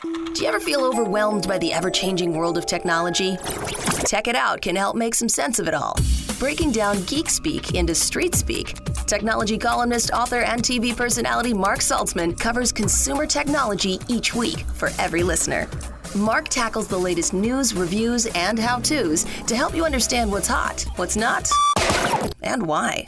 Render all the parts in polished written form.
Do you ever feel overwhelmed by the ever-changing world of technology? Tech It Out can help make some sense of it all. Breaking down geek speak into street speak, technology columnist, author, and TV personality Mark Saltzman covers consumer technology each week for every listener. Mark tackles the latest news, reviews, and how-tos to help you understand what's hot, what's not, and why.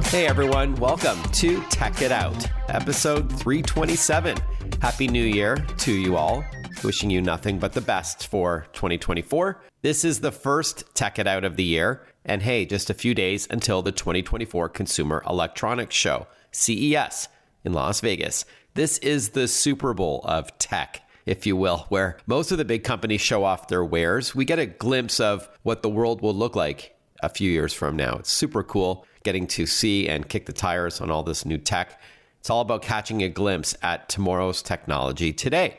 Hey everyone, welcome to Tech It Out, episode 327. Happy New Year to you all. Wishing you nothing but the best for 2024. This is the first Tech It Out of the year. And hey, just a few days until the 2024 Consumer Electronics Show, CES, in Las Vegas. This is the Super Bowl of tech, if you will, where most of the big companies show off their wares. We get a glimpse of what the world will look like a few years from now. It's super cool getting to see and kick the tires on all this new tech. It's all about catching a glimpse at tomorrow's technology today.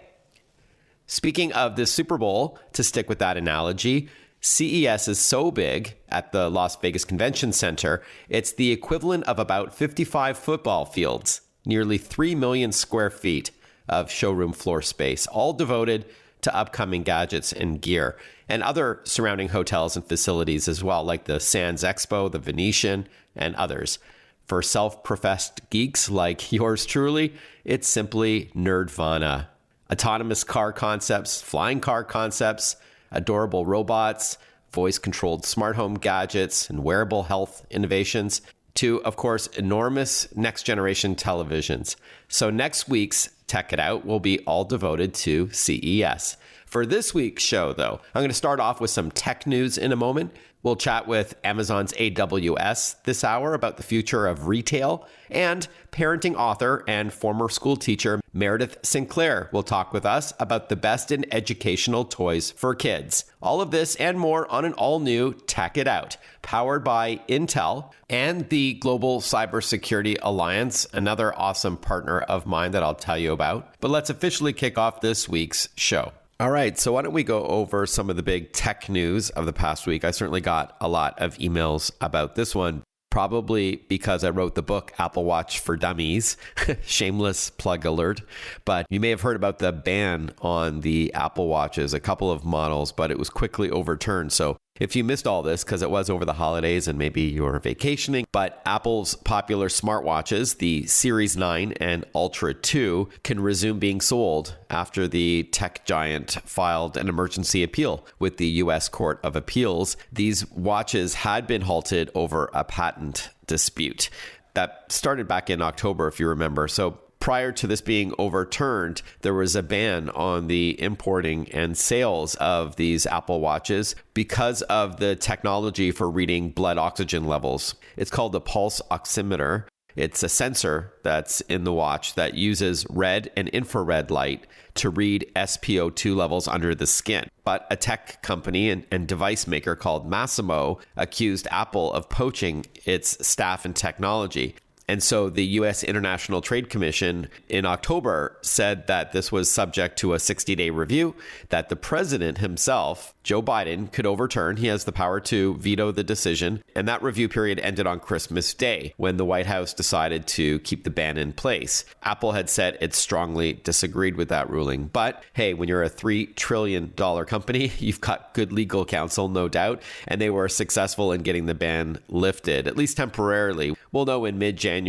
Speaking of the Super Bowl, to stick with that analogy, CES is so big at the Las Vegas Convention Center, it's the equivalent of about 55 football fields, nearly 3 million square feet of showroom floor space, all devoted to upcoming gadgets and gear, and other surrounding hotels and facilities as well, like the Sands Expo, the Venetian, and others. For self-professed geeks like yours truly, it's simply nerdvana. Autonomous car concepts, flying car concepts, adorable robots, voice-controlled smart home gadgets, and wearable health innovations, to, of course, enormous next-generation televisions. So next week's Tech It Out will be all devoted to CES. For this week's show, though, I'm going to start off with some tech news in a moment. We'll chat with Amazon's AWS this hour about the future of retail, and parenting author and former school teacher Meredith Sinclair will talk with us about the best in educational toys for kids. All of this and more on an all-new Tech It Out, powered by Intel and the Global Cybersecurity Alliance, another awesome partner of mine that I'll tell you about. But let's officially kick off this week's show. All right, so why don't we go over some of the big tech news of the past week. I certainly got a lot of emails about this one, probably because I wrote the book Apple Watch for Dummies. Shameless plug alert. But you may have heard about the ban on the Apple Watches, a couple of models, but it was quickly overturned. So if you missed all this, because it was over the holidays and maybe you're vacationing, but Apple's popular smartwatches, the Series 9 and Ultra 2, can resume being sold after the tech giant filed an emergency appeal with the U.S. Court of Appeals. These watches had been halted over a patent dispute that started back in October, if you remember. So prior to this being overturned, there was a ban on the importing and sales of these Apple Watches because of the technology for reading blood oxygen levels. It's called the pulse oximeter. It's a sensor that's in the watch that uses red and infrared light to read SpO2 levels under the skin. But a tech company and device maker called Masimo accused Apple of poaching its staff and technology. And so the U.S. International Trade Commission in October said that this was subject to a 60-day review, that the president himself, Joe Biden, could overturn. He has the power to veto the decision. And that review period ended on Christmas Day, when the White House decided to keep the ban in place. Apple had said it strongly disagreed with that ruling. But hey, when you're a $3 trillion company, you've got good legal counsel, no doubt. And they were successful in getting the ban lifted, at least temporarily. We'll know in mid-January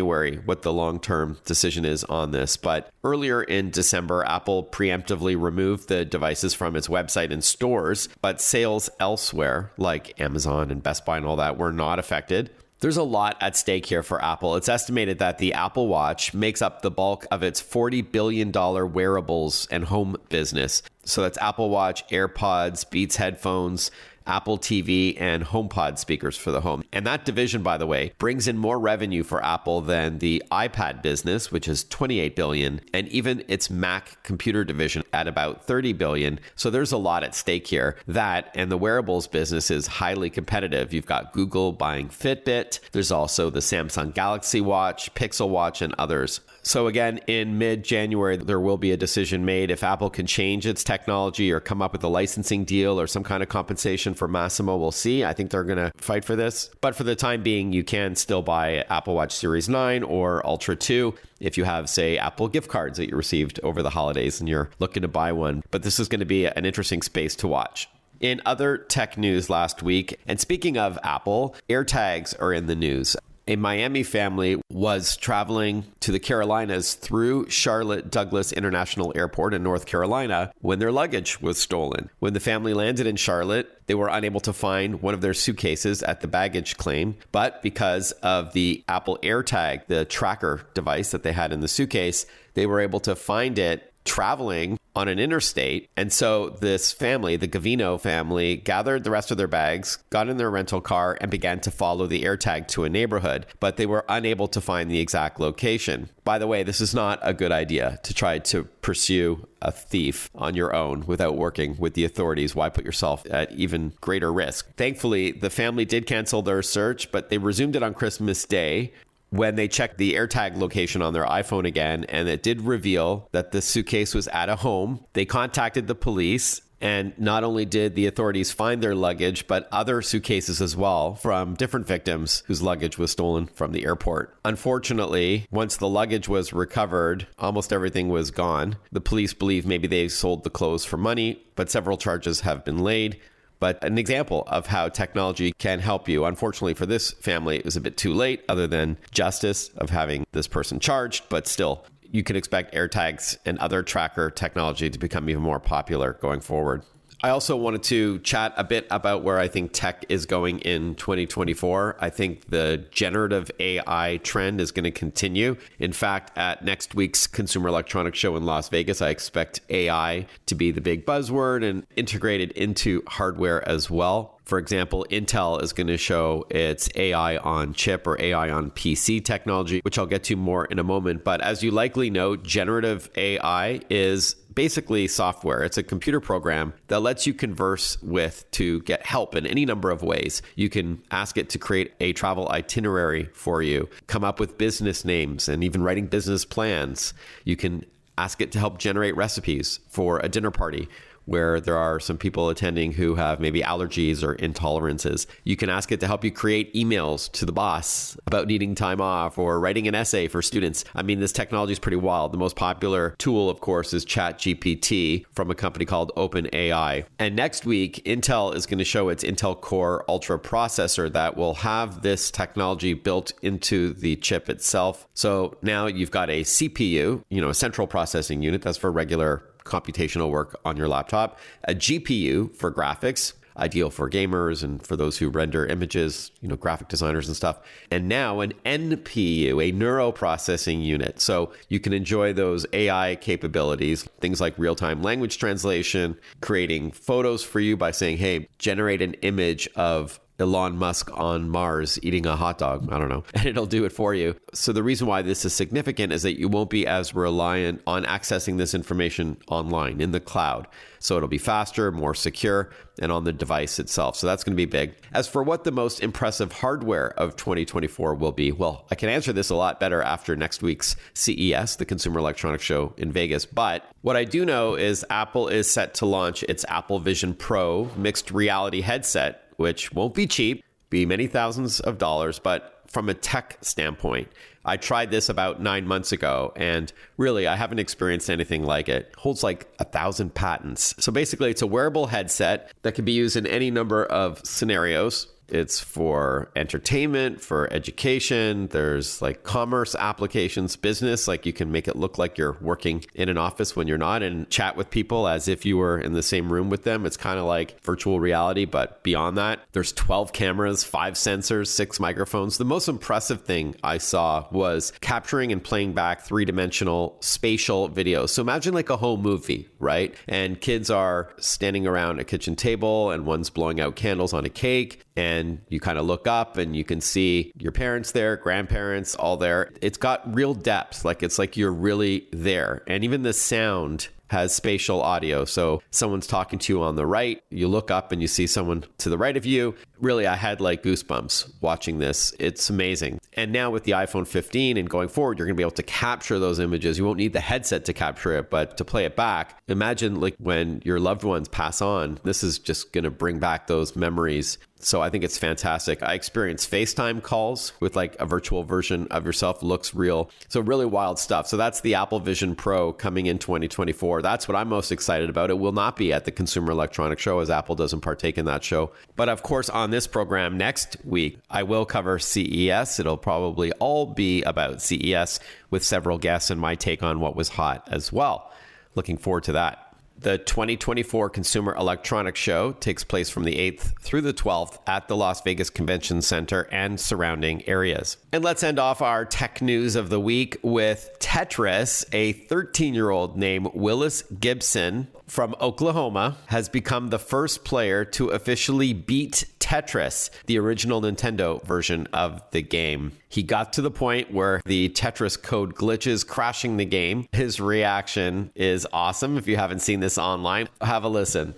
what the long-term decision is on this. But earlier in December, Apple preemptively removed the devices from its website and stores, but sales elsewhere, like Amazon and Best Buy and all that, were not affected. There's a lot at stake here for Apple. It's estimated that the Apple Watch makes up the bulk of its $40 billion wearables and home business. So that's Apple Watch, AirPods, Beats headphones, Apple TV, and HomePod speakers for the home. And that division, by the way, brings in more revenue for Apple than the iPad business, which is $28 billion, and even its Mac computer division at about $30 billion. So there's a lot at stake here. That and the wearables business is highly competitive. You've got Google buying Fitbit. There's also the Samsung Galaxy Watch, Pixel Watch, and others. So again, in mid-January, there will be a decision made if Apple can change its technology or come up with a licensing deal or some kind of compensation for Massimo. We'll see. I think they're going to fight for this. But for the time being, you can still buy Apple Watch Series 9 or Ultra 2 if you have, say, Apple gift cards that you received over the holidays and you're looking to buy one. But this is going to be an interesting space to watch. In other tech news last week, and speaking of Apple, AirTags are in the news. A Miami family was traveling to the Carolinas through Charlotte Douglas International Airport in North Carolina when their luggage was stolen. When the family landed in Charlotte, they were unable to find one of their suitcases at the baggage claim. But because of the Apple AirTag, the tracker device that they had in the suitcase, they were able to find it traveling on an interstate. And so this family, the Gavino family, gathered the rest of their bags, got in their rental car, and began to follow the AirTag to a neighborhood, but they were unable to find the exact location. By the way, this is not a good idea to try to pursue a thief on your own without working with the authorities. Why put yourself at even greater risk? Thankfully, the family did cancel their search, but they resumed it on Christmas Day, when they checked the AirTag location on their iPhone again, and it did reveal that the suitcase was at a home. They contacted the police, and not only did the authorities find their luggage, but other suitcases as well from different victims whose luggage was stolen from the airport. Unfortunately, once the luggage was recovered, almost everything was gone. The police believe maybe they sold the clothes for money, but several charges have been laid. But an example of how technology can help you. Unfortunately for this family, it was a bit too late, other than justice of having this person charged. But still, you can expect AirTags and other tracker technology to become even more popular going forward. I also wanted to chat a bit about where I think tech is going in 2024. I think the generative AI trend is going to continue. In fact, at next week's Consumer Electronics Show in Las Vegas, I expect AI to be the big buzzword and integrated into hardware as well. For example, Intel is going to show its AI on chip or AI on PC technology, which I'll get to more in a moment. But as you likely know, generative AI is basically software. It's a computer program that lets you converse with to get help in any number of ways. You can ask it to create a travel itinerary for you, come up with business names, and even writing business plans. You can ask it to help generate recipes for a dinner party where there are some people attending who have maybe allergies or intolerances. You can ask it to help you create emails to the boss about needing time off or writing an essay for students. I mean, this technology is pretty wild. The most popular tool, of course, is ChatGPT from a company called OpenAI. And next week, Intel is going to show its Intel Core Ultra processor that will have this technology built into the chip itself. So now you've got a CPU, a central processing unit that's for regular computational work on your laptop, a GPU for graphics, ideal for gamers and for those who render images, graphic designers and stuff. And now an NPU, a neural processing unit. So you can enjoy those AI capabilities, things like real-time language translation, creating photos for you by saying, hey, generate an image of Elon Musk on Mars eating a hot dog. I don't know. And it'll do it for you. So the reason why this is significant is that you won't be as reliant on accessing this information online in the cloud. So it'll be faster, more secure, and on the device itself. So that's going to be big. As for what the most impressive hardware of 2024 will be, well, I can answer this a lot better after next week's CES, the Consumer Electronics Show in Vegas. But what I do know is Apple is set to launch its Apple Vision Pro mixed reality headset, which won't be cheap, be many thousands of dollars, but from a tech standpoint, I tried this about 9 months ago, and really, I haven't experienced anything like it. It holds like 1,000 patents. So basically, it's a wearable headset that can be used in any number of scenarios. It's for entertainment, for education. There's like commerce applications, business, like you can make it look like you're working in an office when you're not and chat with people as if you were in the same room with them. It's kind of like virtual reality, but beyond that, there's 12 cameras, 5 sensors, 6 microphones. The most impressive thing I saw was capturing and playing back 3-dimensional spatial videos. So imagine like a home movie, right? And kids are standing around a kitchen table and one's blowing out candles on a cake. And you kind of look up and you can see your parents there, grandparents, all there. It's got real depth. Like it's like you're really there. And even the sound has spatial audio. So someone's talking to you on the right, you look up and you see someone to the right of you. Really, I had like goosebumps watching this. It's amazing. And now with the iPhone 15 and going forward, you're going to be able to capture those images. You won't need the headset to capture it, but to play it back. Imagine like when your loved ones pass on, this is just going to bring back those memories. So I think it's fantastic. I experienced FaceTime calls with like a virtual version of yourself, looks real. So really wild stuff. So that's the Apple Vision Pro coming in 2024. That's what I'm most excited about. It will not be at the Consumer Electronics Show, as Apple doesn't partake in that show. But of course, on this program next week, I will cover CES. It'll probably all be about CES with several guests and my take on what was hot as well. Looking forward to that. The 2024 Consumer Electronics Show takes place from the 8th through the 12th at the Las Vegas Convention Center and surrounding areas. And let's end off our tech news of the week with Tetris. A 13-year-old named Willis Gibson from Oklahoma has become the first player to officially beat Tetris, the original Nintendo version of the game. He got to the point where the Tetris code glitches, crashing the game. His reaction is awesome. If you haven't seen this online, have a listen.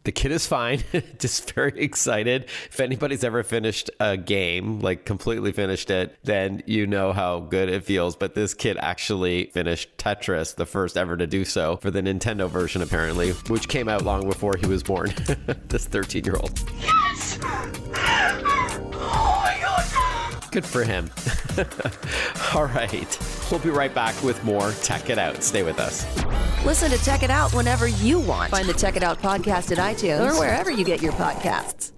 The kid is fine, just very excited. If anybody's ever finished a game, like completely finished it, then you know how good it feels. But this kid actually finished Tetris, the first ever to do so, for the Nintendo version, apparently, which came out long before he was born. This 13-year-old. Yes! Oh my God! Good for him. All right. We'll be right back with more Tech It Out. Stay with us. Listen to Tech It Out whenever you want. Find the Tech It Out podcast at iTunes or wherever you get your podcasts.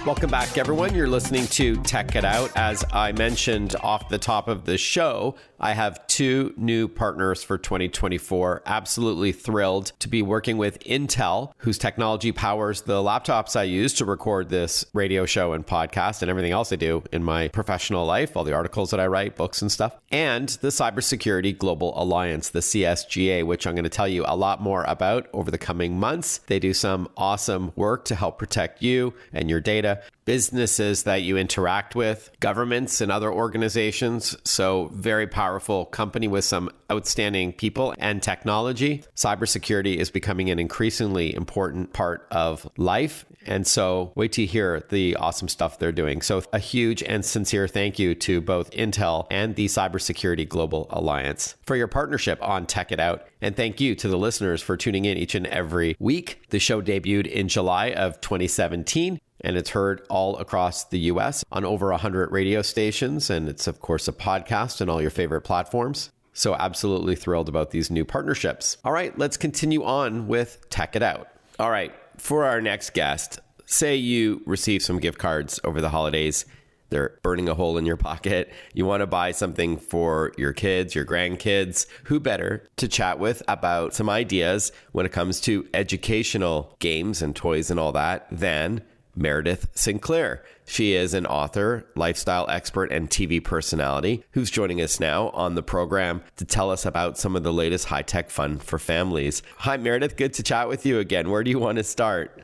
Welcome back, everyone. You're listening to Tech It Out. As I mentioned off the top of the show, I have 2 new partners for 2024. Absolutely thrilled to be working with Intel, whose technology powers the laptops I use to record this radio show and podcast and everything else I do in my professional life, all the articles that I write, books and stuff, and the Cybersecurity Global Alliance, the CSGA, which I'm going to tell you a lot more about over the coming months. They do some awesome work to help protect you and your data, businesses that you interact with, governments and other organizations. So very powerful company with some outstanding people and technology. Cybersecurity is becoming an increasingly important part of life. And so wait to hear the awesome stuff they're doing. So a huge and sincere thank you to both Intel and the Cybersecurity Global Alliance for your partnership on Tech It Out. And thank you to the listeners for tuning in each and every week. The show debuted in July of 2017. And it's heard all across the US on over 100 radio stations. And it's, of course, a podcast on all your favorite platforms. So absolutely thrilled about these new partnerships. All right, let's continue on with Tech It Out. All right, for our next guest, say you receive some gift cards over the holidays. They're burning a hole in your pocket. You want to buy something for your kids, your grandkids. Who better to chat with about some ideas when it comes to educational games and toys and all that than Meredith Sinclair. She is an author, lifestyle expert, and TV personality who's joining us now on the program to tell us about some of the latest high-tech fun for families. Hi, Meredith. Good to chat with you again. Where do you want to start?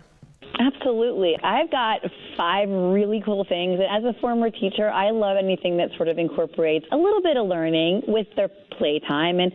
Absolutely. I've got 5 really cool things. And as a former teacher, I love anything that sort of incorporates a little bit of learning with their playtime. And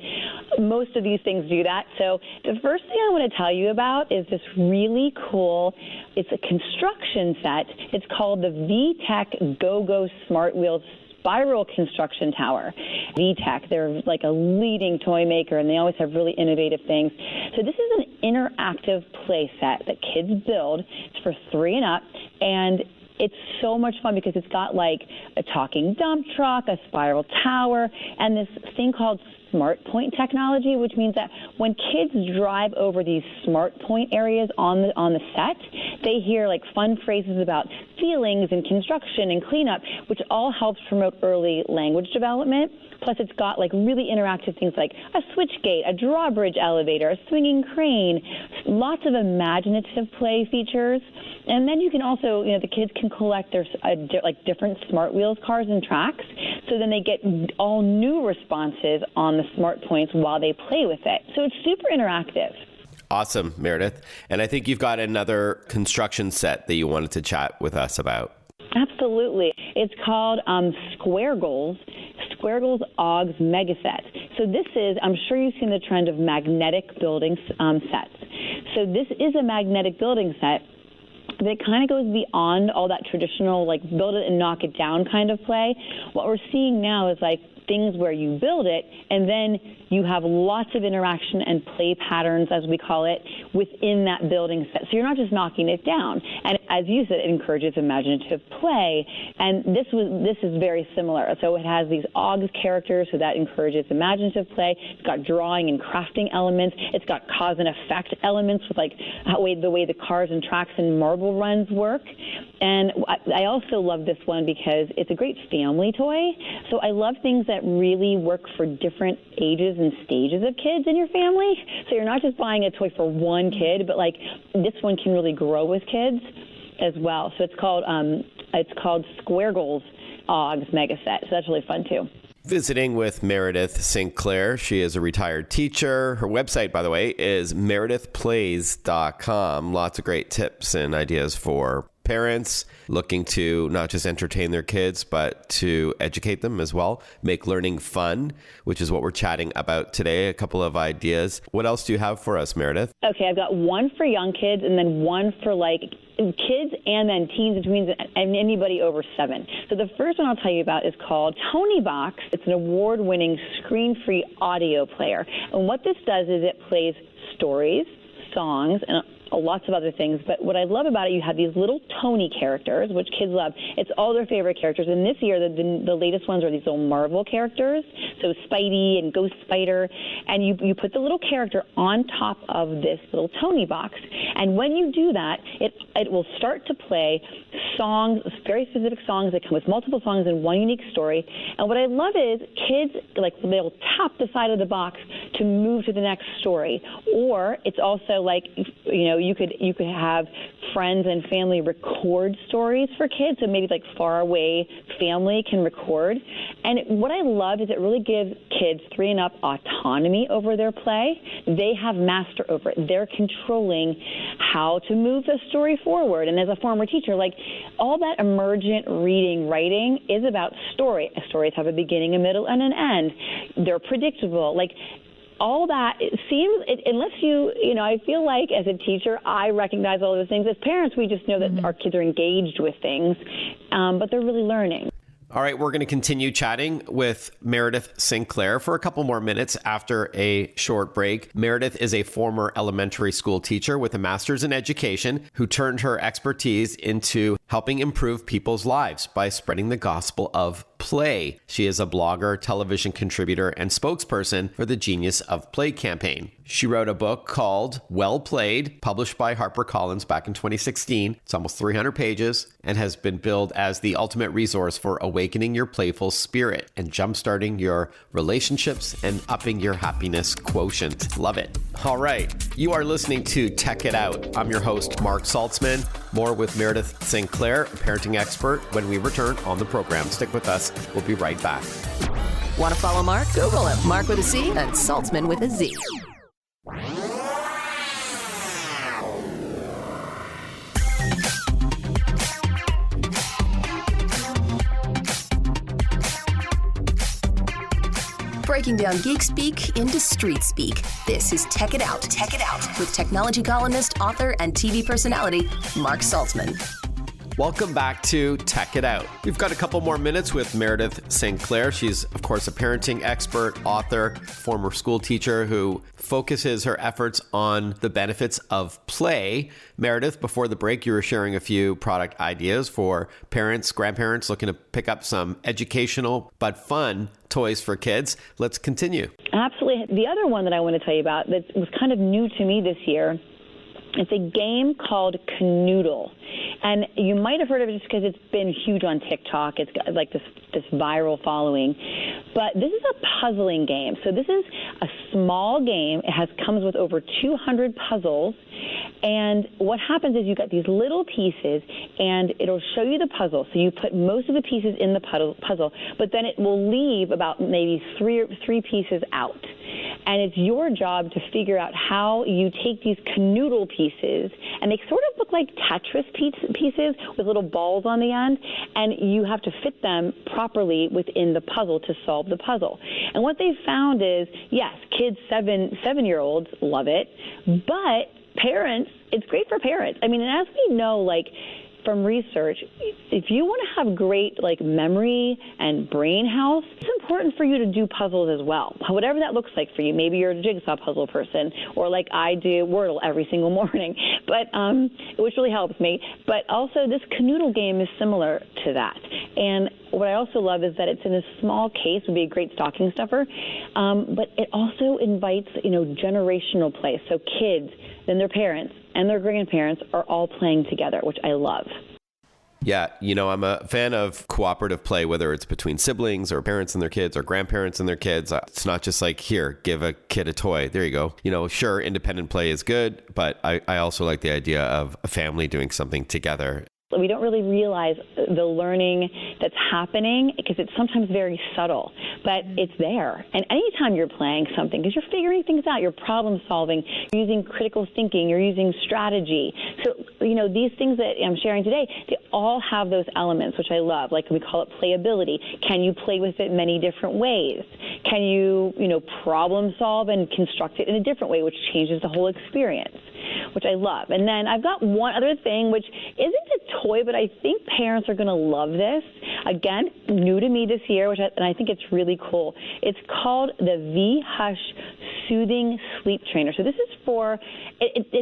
most of these things do that. So the first thing I want to tell you about is this really cool, it's a construction set. It's called the VTech GoGo Smart Wheels Spiral Construction Tower. VTech, they're like a leading toy maker, and they always have really innovative things. So this is an interactive play set that kids build. It's for 3 and up, and it's so much fun because it's got like a talking dump truck, a spiral tower, and this thing called Smart Point technology, which means that when kids drive over these Smart Point areas on the set, they hear like fun phrases about feelings and construction and cleanup, which all helps promote early language development. Plus, it's got like really interactive things like a switchgate, a drawbridge elevator, a swinging crane, lots of imaginative play features. And then you can also, the kids can collect their like different Smart Wheels cars and tracks. So then they get all new responses on the smart points while they play with it. So it's super interactive. Awesome, Meredith. And I think you've got another construction set that you wanted to chat with us about. Absolutely. It's called Square Goals OGS Mega Set. So this is, I'm sure you've seen the trend of magnetic building sets. So this is a magnetic building set that kind of goes beyond all that traditional, like, build it and knock it down kind of play. What we're seeing now is, like, things where you build it and then you have lots of interaction and play patterns, as we call it, within that building set. So you're not just knocking it down. And as you said, it encourages imaginative play. And this is very similar. So it has these OGS characters, so that encourages imaginative play. It's got drawing and crafting elements. It's got cause and effect elements with like the way the cars and tracks and marble runs work. And I also love this one because it's a great family toy. So I love things that really work for different ages and stages of kids in your family. So you're not just buying a toy for one kid, but like this one can really grow with kids as well. So it's called Square Goals OGS Mega Set. So that's really fun too. Visiting with Meredith Sinclair. She is a retired teacher. Her website, by the way, is meredithplays.com. Lots of great tips and ideas for parents looking to not just entertain their kids, but to educate them as well. Make learning fun, which is what we're chatting about today. A couple of ideas. What else do you have for us, Meredith? Okay, I've got one for young kids and then one for like kids and then teens and tweens and anybody over 7. So the first one I'll tell you about is called Tony Box. It's an award-winning screen-free audio player. And what this does is it plays stories, songs, and lots of other things. But what I love about it, you have these little Tony characters, which kids love. It's all their favorite characters. And this year, the latest ones are these little Marvel characters. So Spidey and Ghost Spider. And you put the little character on top of this little Tony box. And when you do that, it will start to play songs, very specific songs that come with multiple songs in one unique story. And what I love is kids, like, they'll tap the side of the box to move to the next story. Or it's also like, you could have friends and family record stories for kids, so maybe like far away family can record. And what I love is it really gives kids 3 and up autonomy over their play. They have master over it. They're controlling how to move the story forward. And as a former teacher, like, all that emergent reading, writing is about story. Stories have a beginning, a middle, and an end. They're predictable. Like, all that, it seems, unless I feel like as a teacher, I recognize all those things. As parents, we just know that our kids are engaged with things, but they're really learning. All right, we're going to continue chatting with Meredith Sinclair for a couple more minutes after a short break. Meredith is a former elementary school teacher with a master's in education who turned her expertise into helping improve people's lives by spreading the gospel of play. She is a blogger, television contributor, and spokesperson for the Genius of Play campaign. She wrote a book called Well Played, published by HarperCollins back in 2016. It's almost 300 pages and has been billed as the ultimate resource for awakening your playful spirit and jumpstarting your relationships and upping your happiness quotient. Love it. All right. You are listening to Tech It Out. I'm your host, Mark Saltzman. More with Meredith Sinclair, a parenting expert, when we return on the program. Stick with us. We'll be right back. Want to follow Mark? Google him. Mark with a C and Saltzman with a Z. Breaking down geek speak into street speak. This is Tech It Out. Tech It Out with technology columnist, author, and TV personality Mark Saltzman. Welcome back to Tech It Out. We've got a couple more minutes with Meredith Sinclair. She's, of course, a parenting expert, author, former school teacher who focuses her efforts on the benefits of play. Meredith, before the break, you were sharing a few product ideas for parents, grandparents looking to pick up some educational but fun toys for kids. Let's continue. Absolutely. The other one that I want to tell you about that was kind of new to me this year It's a game called Canoodle. And you might have heard of it just because it's been huge on TikTok. It's got like this viral following. But this is a puzzling game. So this is a small game. It comes with over 200 puzzles. And what happens is you got these little pieces, and it'll show you the puzzle. So you put most of the pieces in the puzzle, but then it will leave about maybe three pieces out. And it's your job to figure out how you take these canoodle pieces, and they sort of look like Tetris pieces with little balls on the end, and you have to fit them properly within the puzzle to solve the puzzle. And what they found is, yes, kids, seven-year-olds love it, but parents, it's great for parents. I mean, and as we know, like, from research, if you want to have great memory and brain health, it's important for you to do puzzles as well. Whatever that looks like for you. Maybe you're a jigsaw puzzle person, or like I do Wordle every single morning, but which really helps me. But also, this Canoodle game is similar to that. And what I also love is that it's in a small case, would be a great stocking stuffer, but it also invites generational play. So kids, then their parents, and their grandparents are all playing together, which I love. Yeah, I'm a fan of cooperative play, whether it's between siblings or parents and their kids or grandparents and their kids. It's not just like, here, give a kid a toy. There you go. Sure, independent play is good, but I also like the idea of a family doing something together. We don't really realize the learning that's happening because it's sometimes very subtle, but it's there. And anytime you're playing something, because you're figuring things out, you're problem solving, you're using critical thinking, you're using strategy. So, these things that I'm sharing today, they all have those elements, which I love. Like we call it playability. Can you play with it many different ways? Can you, problem solve and construct it in a different way, which changes the whole experience, which I love. And then I've got one other thing, which isn't a toy, but I think parents are going to love this. Again, new to me this year, and I think it's really cool. It's called the V-Hush Soothing Sleep Trainer. So this is and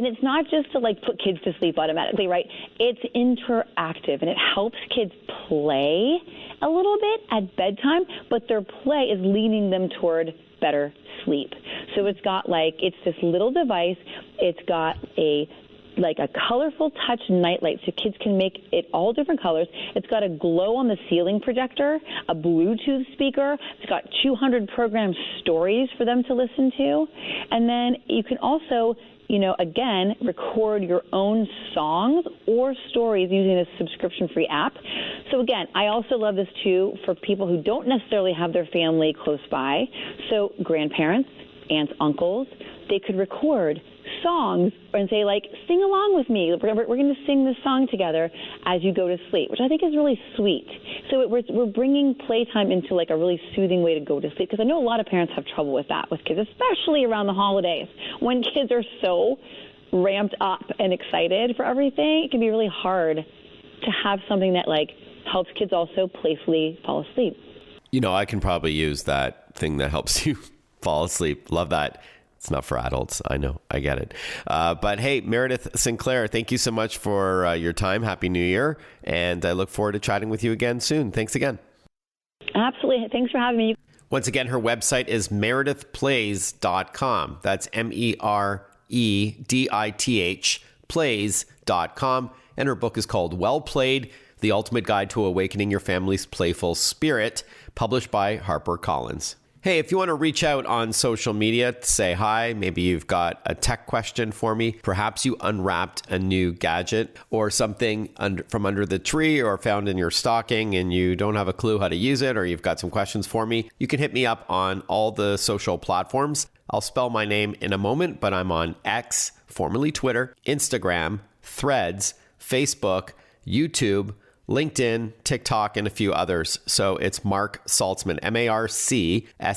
it's not just to put kids to sleep automatically, right? It's interactive, and it helps kids play a little bit at bedtime, but their play is leading them toward better sleep. So it's got it's this little device. It's got a colorful touch nightlight, so kids can make it all different colors. It's got a glow on the ceiling projector, a Bluetooth speaker. It's got 200 programmed stories for them to listen to. And then you can also, again, record your own songs or stories using this subscription-free app. So again, I also love this too for people who don't necessarily have their family close by. So grandparents, aunts, uncles, they could record songs and say, sing along with me. We're going to sing this song together as you go to sleep, which I think is really sweet. So we're bringing playtime into a really soothing way to go to sleep, because I know a lot of parents have trouble with that with kids, especially around the holidays when kids are so ramped up and excited for everything. It can be really hard to have something that helps kids also playfully fall asleep. I can probably use that thing that helps you fall asleep. Love that. It's not for adults. I know. I get it. But hey, Meredith Sinclair, thank you so much for your time. Happy New Year. And I look forward to chatting with you again soon. Thanks again. Absolutely. Thanks for having me. Once again, her website is meredithplays.com. That's MEREDITH plays.com. And her book is called Well Played, The Ultimate Guide to Awakening Your Family's Playful Spirit, published by HarperCollins. Hey, if you want to reach out on social media to say hi, maybe you've got a tech question for me, perhaps you unwrapped a new gadget or something from under the tree or found in your stocking and you don't have a clue how to use it, or you've got some questions for me, you can hit me up on all the social platforms. I'll spell my name in a moment, but I'm on X, formerly Twitter, Instagram, Threads, Facebook, YouTube, LinkedIn, TikTok, and a few others. So it's Mark Saltzman, MarkSaltzman,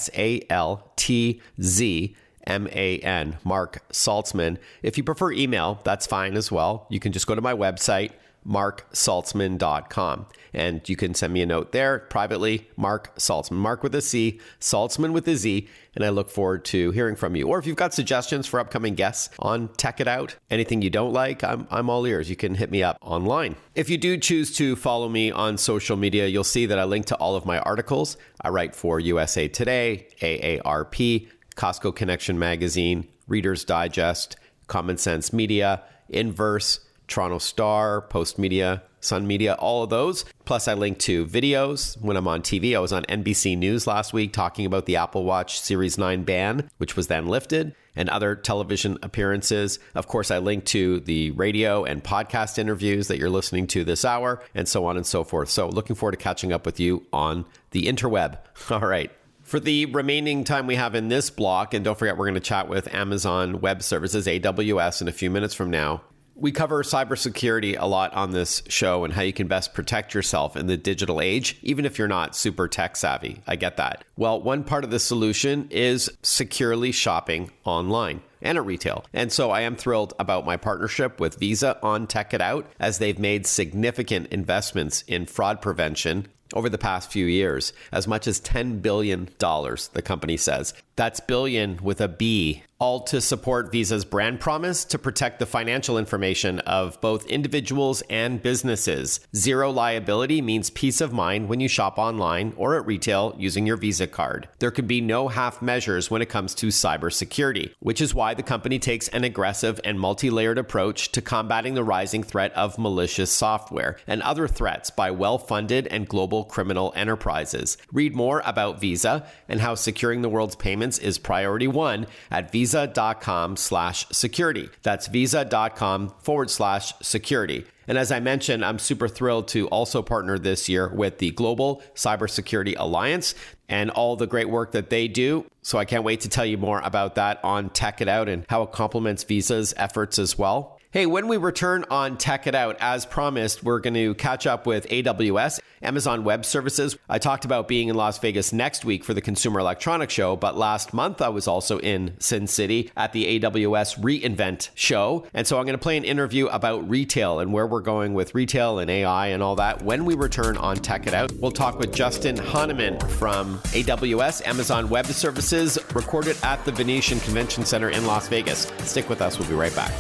Mark Saltzman. If you prefer email, that's fine as well. You can just go to my website, marksaltzman.com. And you can send me a note there privately, Mark Saltzman, Mark with a C, Saltzman with a Z. And I look forward to hearing from you. Or if you've got suggestions for upcoming guests on Tech It Out, anything you don't like, I'm all ears. You can hit me up online. If you do choose to follow me on social media, you'll see that I link to all of my articles. I write for USA Today, AARP, Costco Connection Magazine, Reader's Digest, Common Sense Media, Inverse, Toronto Star, Post Media, Sun Media, all of those. Plus, I link to videos when I'm on TV. I was on NBC News last week talking about the Apple Watch Series 9 ban, which was then lifted, and other television appearances. Of course, I link to the radio and podcast interviews that you're listening to this hour, and so on and so forth. So looking forward to catching up with you on the interweb. All right. For the remaining time we have in this block, and don't forget, we're going to chat with Amazon Web Services, AWS, in a few minutes from now. We cover cybersecurity a lot on this show and how you can best protect yourself in the digital age, even if you're not super tech savvy. I get that. Well, one part of the solution is securely shopping online and at retail. And so I am thrilled about my partnership with Visa on Tech It Out, as they've made significant investments in fraud prevention over the past few years, as much as $10 billion, the company says. That's billion with a B, all to support Visa's brand promise to protect the financial information of both individuals and businesses. Zero liability means peace of mind when you shop online or at retail using your Visa card. There can be no half measures when it comes to cybersecurity, which is why the company takes an aggressive and multi-layered approach to combating the rising threat of malicious software and other threats by well-funded and global criminal enterprises. Read more about Visa and how securing the world's payments is priority one at visa.com/security. That's visa.com/security. And as I mentioned, I'm super thrilled to also partner this year with the Global Cybersecurity Alliance and all the great work that they do. So I can't wait to tell you more about that on Tech It Out and how it complements Visa's efforts as well. Hey, when we return on Tech It Out, as promised, we're going to catch up with AWS, Amazon Web Services. I talked about being in Las Vegas next week for the Consumer Electronics Show, but last month I was also in Sin City at the AWS reInvent show. And so I'm going to play an interview about retail and where we're going with retail and AI and all that. When we return on Tech It Out, we'll talk with Justin Hahnemann from AWS, Amazon Web Services, recorded at the Venetian Convention Center in Las Vegas. Stick with us. We'll be right back.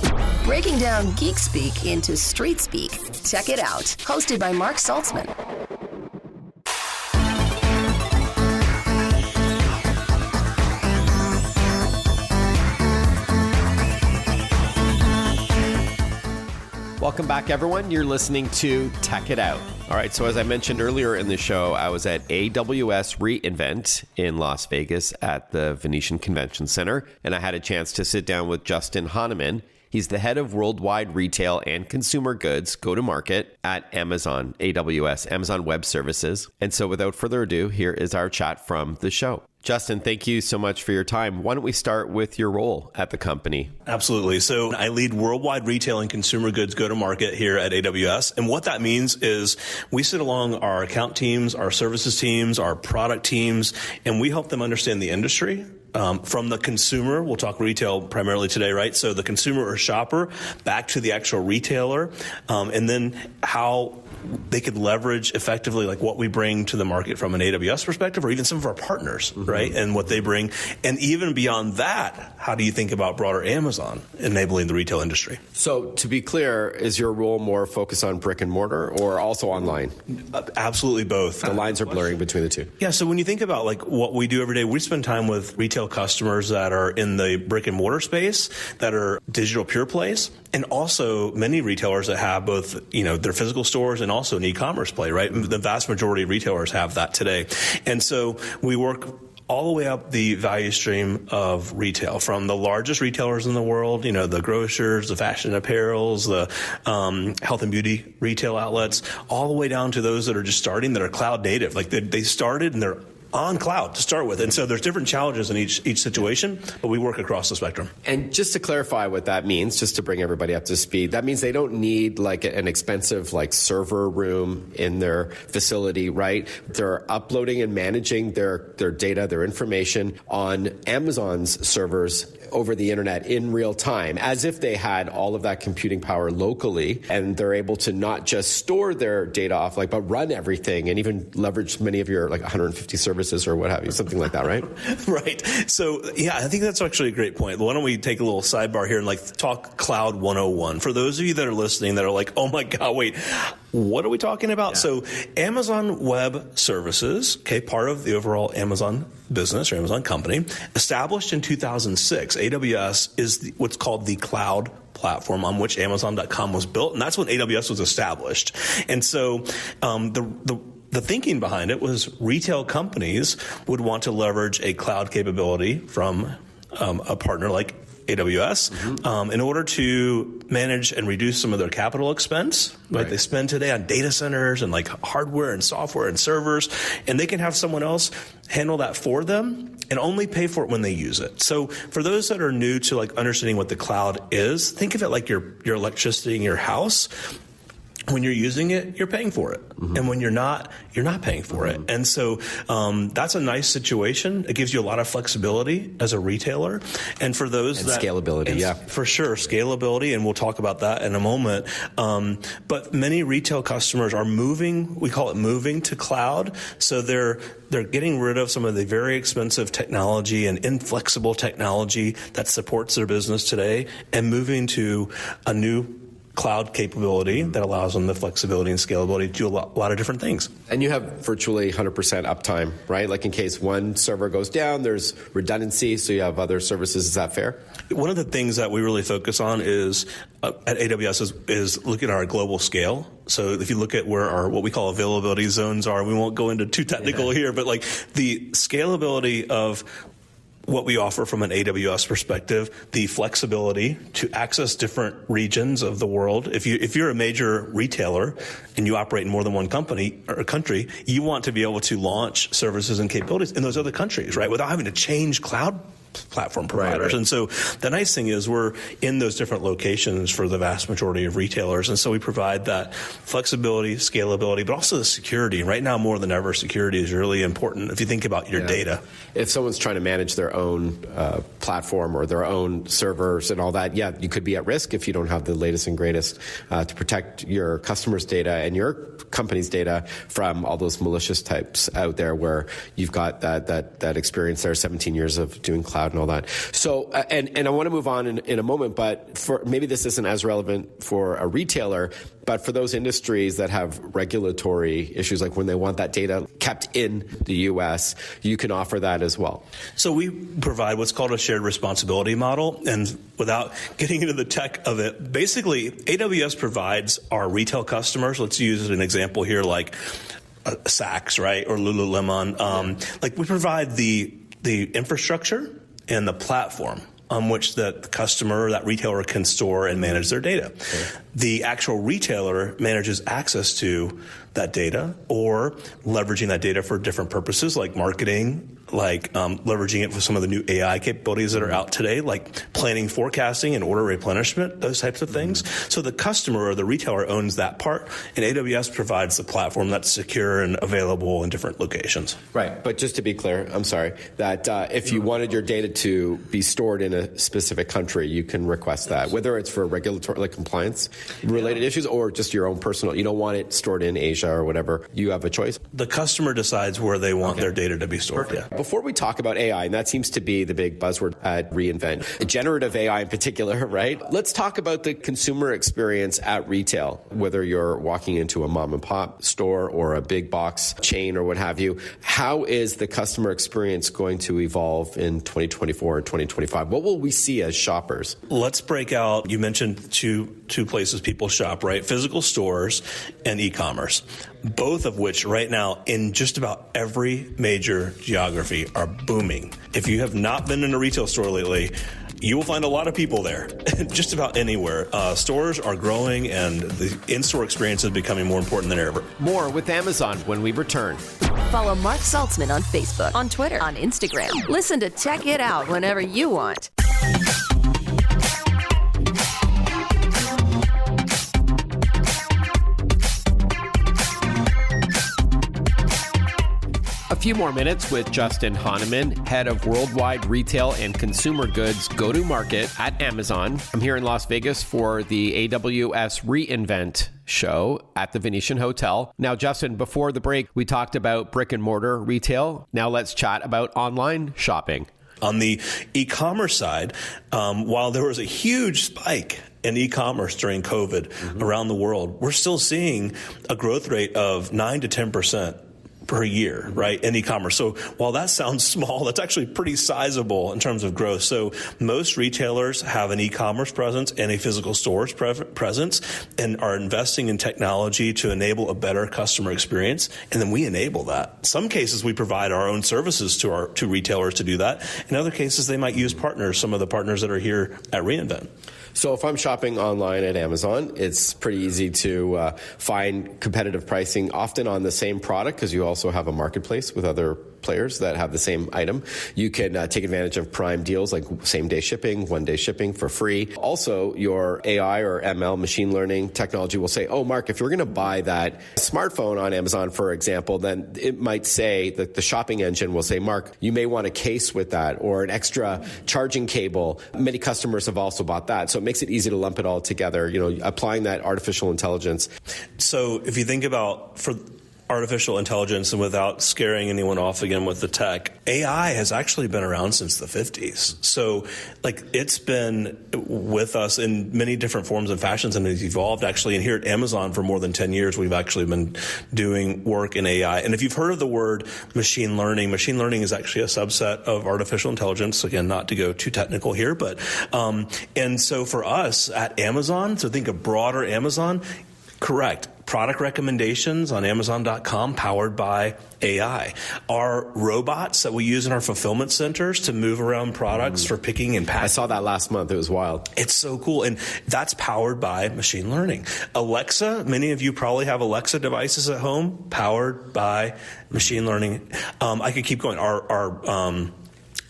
Breaking down geek speak into street speak. Check it out. Hosted by Mark Saltzman. Welcome back, everyone. You're listening to Tech It Out. All right, so as I mentioned earlier in the show, I was at AWS reInvent in Las Vegas at the Venetian Convention Center, and I had a chance to sit down with Justin Hahnemann. He's the head of worldwide retail and consumer goods go-to-market at Amazon, AWS, Amazon Web Services. And so without further ado, here is our chat from the show. Justin, thank you so much for your time. Why don't we start with your role at the company? Absolutely. So I lead worldwide retail and consumer goods go-to-market here at AWS. And what that means is we sit along our account teams, our services teams, our product teams, and we help them understand the industry. From the consumer, we'll talk retail primarily today, right? So the consumer or shopper back to the actual retailer, and then how they could leverage effectively like what we bring to the market from an AWS perspective, or even some of our partners, right? And what they bring. And even beyond that, how do you think about broader Amazon enabling the retail industry? So to be clear, is your role more focused on brick and mortar or also online? Absolutely both. The lines are blurring between the two. Yeah. So when you think about like what we do every day, we spend time with retail customers that are in the brick and mortar space, that are digital pure plays, and also many retailers that have both, you know, their physical stores and also an e-commerce play, right? The vast majority of retailers have that today. And so we work all the way up the value stream of retail, from the largest retailers in the world, you know, the grocers, the fashion apparels, the health and beauty retail outlets, all the way down to those that are just starting, that are cloud native. Like they started and they're on cloud to start with. And so there's different challenges in each situation, but we work across the spectrum. And just to clarify what that means, just to bring everybody up to speed, that means they don't need like an expensive like server room in their facility, right? They're uploading and managing their data, their information on Amazon's servers over the internet in real time, as if they had all of that computing power locally, and they're able to not just store their data off, like, but run everything and even leverage many of your like 150 services or what have you, something like that, right? Right. So yeah, I think that's actually a great point. Why don't we take a little sidebar here and like talk Cloud 101 for those of you that are listening that are like, oh my God, wait, what are we talking about? Yeah. So Amazon Web Services, okay, part of the overall Amazon business or Amazon company, established in 2006. AWS is what's called the cloud platform on which Amazon.com was built, and that's when AWS was established. And so the thinking behind it was retail companies would want to leverage a cloud capability from a partner like AWS in order to manage and reduce some of their capital expense. Right? They spend today on data centers and like hardware and software and servers, and they can have someone else handle that for them and only pay for it when they use it. So for those that are new to like understanding what the cloud is, think of it like your electricity in your house. When you're using it, you're paying for it. And when you're not paying for it. And so that's a nice situation. It gives you a lot of flexibility as a retailer. And for those scalability, for sure, scalability, and we'll talk about that in a moment. But many retail customers are moving, we call it moving to cloud. So they're getting rid of some of the very expensive technology and inflexible technology that supports their business today and moving to a new cloud capability that allows them the flexibility and scalability to do a lot of different things. And you have virtually 100% uptime, right? Like in case one server goes down, there's redundancy, so you have other services. Is that fair? One of the things that we really focus on is at AWS is looking at our global scale. So if you look at where our what we call availability zones are, we won't go into too technical here, but like the scalability of what we offer from an AWS perspective, the flexibility to access different regions of the world. If you're a major retailer and you operate in more than one company or country, you want to be able to launch services and capabilities in those other countries, right? Without having to change cloud platform providers. Right. And so the nice thing is we're in those different locations for the vast majority of retailers. And so we provide that flexibility, scalability, but also the security. Right now, more than ever, security is really important if you think about your data. If someone's trying to manage their own platform or their own servers and all that, you could be at risk if you don't have the latest and greatest to protect your customers' data and your company's data from all those malicious types out there where you've got that experience there, 17 years of doing cloud and all that. So, and I want to move on in a moment, but for maybe this isn't as relevant for a retailer, but for those industries that have regulatory issues, like when they want that data kept in the U.S., you can offer that as well. So we provide what's called a shared responsibility model. And without getting into the tech of it, basically AWS provides our retail customers, let's use an example here like Saks, right, or Lululemon. Like we provide the infrastructure and the platform on which the customer or that retailer can store and manage their data. Okay. The actual retailer manages access to that data or leveraging that data for different purposes like marketing, like leveraging it for some of the new AI capabilities that are out today, like planning, forecasting, and order replenishment, those types of things. So the customer or the retailer owns that part, and AWS provides the platform that's secure and available in different locations. Right, but just to be clear, I'm sorry, that if you wanted your data to be stored in a specific country, you can request that, whether it's for regulatory, like compliance-related issues or just your own personal. You don't want it stored in Asia or whatever. You have a choice. The customer decides where they want their data to be stored. Yeah. Before we talk about AI, and that seems to be the big buzzword at reInvent, generative AI in particular, right? Let's talk about the consumer experience at retail, whether you're walking into a mom and pop store or a big box chain or what have you. How is the customer experience going to evolve in 2024 or 2025? What will we see as shoppers? Let's break out, you mentioned two places people shop, right? Physical stores and e-commerce, both of which right now in just about every major geography are booming. If you have not been in a retail store lately, you will find a lot of people there, just about anywhere. Stores are growing and the in-store experience is becoming more important than ever. More with Amazon when we return. Follow Mark Saltzman on Facebook, on Twitter, on Instagram. Listen to Tech It Out whenever you want. A few more minutes with Justin Hahnemann, head of worldwide retail and consumer goods go-to-market at Amazon. I'm here in Las Vegas for the AWS reInvent show at the Venetian Hotel. Now, Justin, before the break, we talked about brick and mortar retail. Now let's chat about online shopping. On the e-commerce side, while there was a huge spike in e-commerce during COVID around the world, we're still seeing a growth rate of 9 to 10% per year, right, in e-commerce. So while that sounds small, that's actually pretty sizable in terms of growth. So most retailers have an e-commerce presence and a physical stores presence and are investing in technology to enable a better customer experience. And then we enable that. In some cases, we provide our own services to retailers to do that. In other cases, they might use partners, some of the partners that are here at reInvent. So if I'm shopping online at Amazon, it's pretty easy to find competitive pricing, often on the same product, because you also have a marketplace with other players that have the same item. You can take advantage of Prime deals like same-day shipping, one-day shipping for free. Also, your AI or ML, machine learning technology, will say, oh, Mark, if you're going to buy that smartphone on Amazon, for example, then it might say that the shopping engine will say, Mark, you may want a case with that or an extra charging cable. Many customers have also bought that. So it makes it easy to lump it all together, applying that artificial intelligence. So if you think about for artificial intelligence, and without scaring anyone off again with the tech, AI has actually been around since the 50s. So it's been with us in many different forms and fashions, and it's evolved actually. And here at Amazon for more than 10 years, we've actually been doing work in AI. And if you've heard of the word machine learning is actually a subset of artificial intelligence. Again, not to go too technical here, but and so for us at Amazon, so think of broader Amazon, correct. Product recommendations on Amazon.com powered by AI. Our robots that we use in our fulfillment centers to move around products for picking and packing. I saw that last month. It was wild. It's so cool. And that's powered by machine learning. Alexa, many of you probably have Alexa devices at home, powered by machine learning. I could keep going.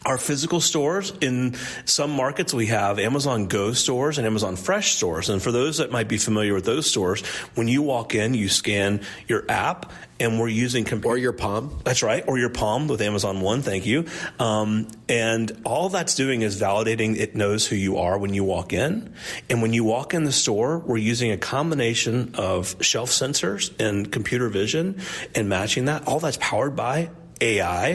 Our physical stores, in some markets, we have Amazon Go stores and Amazon Fresh stores. And for those that might be familiar with those stores, when you walk in, you scan your app, and we're using... Or your Palm. That's right. Or your Palm with Amazon One. Thank you. And all that's doing is validating it knows who you are when you walk in. And when you walk in the store, we're using a combination of shelf sensors and computer vision and matching that. All that's powered by AI,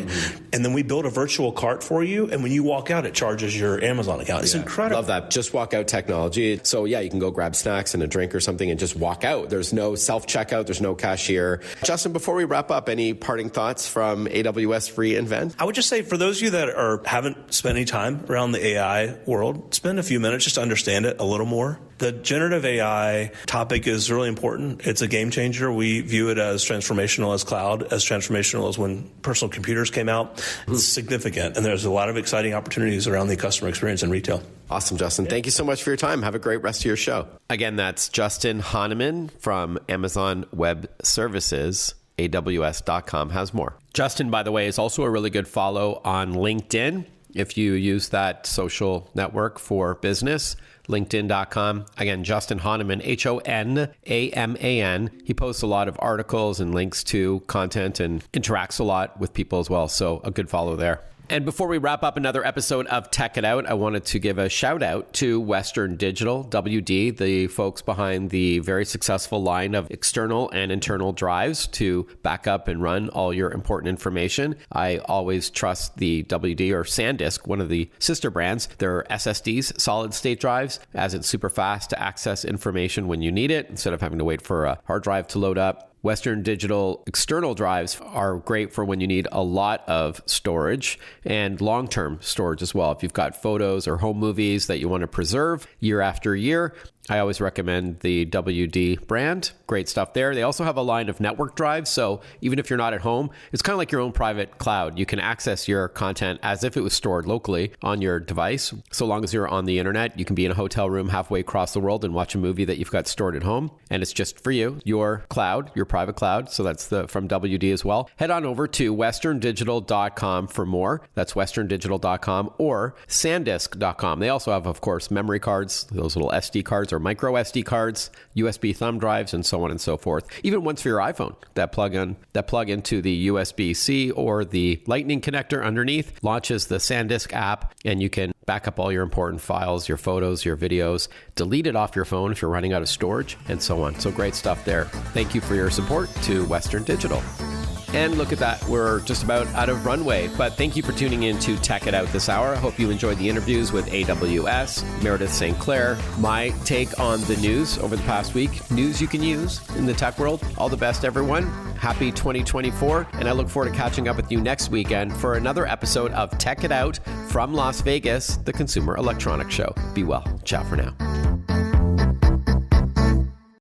and then we build a virtual cart for you, and when you walk out, it charges your Amazon account. It's incredible. Love that. Just walk out technology. So you can go grab snacks and a drink or something and just walk out. There's no self-checkout. There's no cashier. Justin, before we wrap up, any parting thoughts from AWS reInvent? I would just say, for those of you that haven't spent any time around the AI world, spend a few minutes just to understand it a little more. The generative AI topic is really important. It's a game changer. We view it as transformational as cloud, as transformational as when personal computers came out. It's significant, and there's a lot of exciting opportunities around the customer experience in retail. Awesome, Justin. Thank you so much for your time. Have a great rest of your show. Again, that's Justin Hahnemann from Amazon Web Services. AWS.com has more. Justin, by the way, is also a really good follow on LinkedIn. If you use that social network for business, LinkedIn.com. Again, Justin Hahnemann, Honaman. He posts a lot of articles and links to content and interacts a lot with people as well. So a good follow there. And before we wrap up another episode of Tech It Out, I wanted to give a shout out to Western Digital, WD, the folks behind the very successful line of external and internal drives to back up and run all your important information. I always trust the WD or SanDisk, one of the sister brands. They're SSDs, solid state drives, as it's super fast to access information when you need it instead of having to wait for a hard drive to load up. Western Digital external drives are great for when you need a lot of storage and long-term storage as well. If you've got photos or home movies that you want to preserve year after year, I always recommend the WD brand. Great stuff there. They also have a line of network drives. So even if you're not at home, it's kind of like your own private cloud. You can access your content as if it was stored locally on your device. So long as you're on the internet, you can be in a hotel room halfway across the world and watch a movie that you've got stored at home. And it's just for you, your cloud, your private cloud. So that's from WD as well. Head on over to westerndigital.com for more. That's westerndigital.com or sandisk.com. They also have, of course, memory cards, those little SD cards or micro SD cards, USB thumb drives, and so on and so forth. Even ones for your iPhone that plug into the USB-C or the Lightning connector underneath, launches the SanDisk app, and you can back up all your important files, your photos, your videos, delete it off your phone if you're running out of storage, and so on. So great stuff there. Thank you for your support to Western Digital. And look at that, we're just about out of runway. But thank you for tuning in to Tech It Out this hour. I hope you enjoyed the interviews with AWS, Meredith St. Clair, my take on the news over the past week. News you can use in the tech world. All the best, everyone. Happy 2024. And I look forward to catching up with you next weekend for another episode of Tech It Out from Las Vegas, the Consumer Electronics Show. Be well. Ciao for now.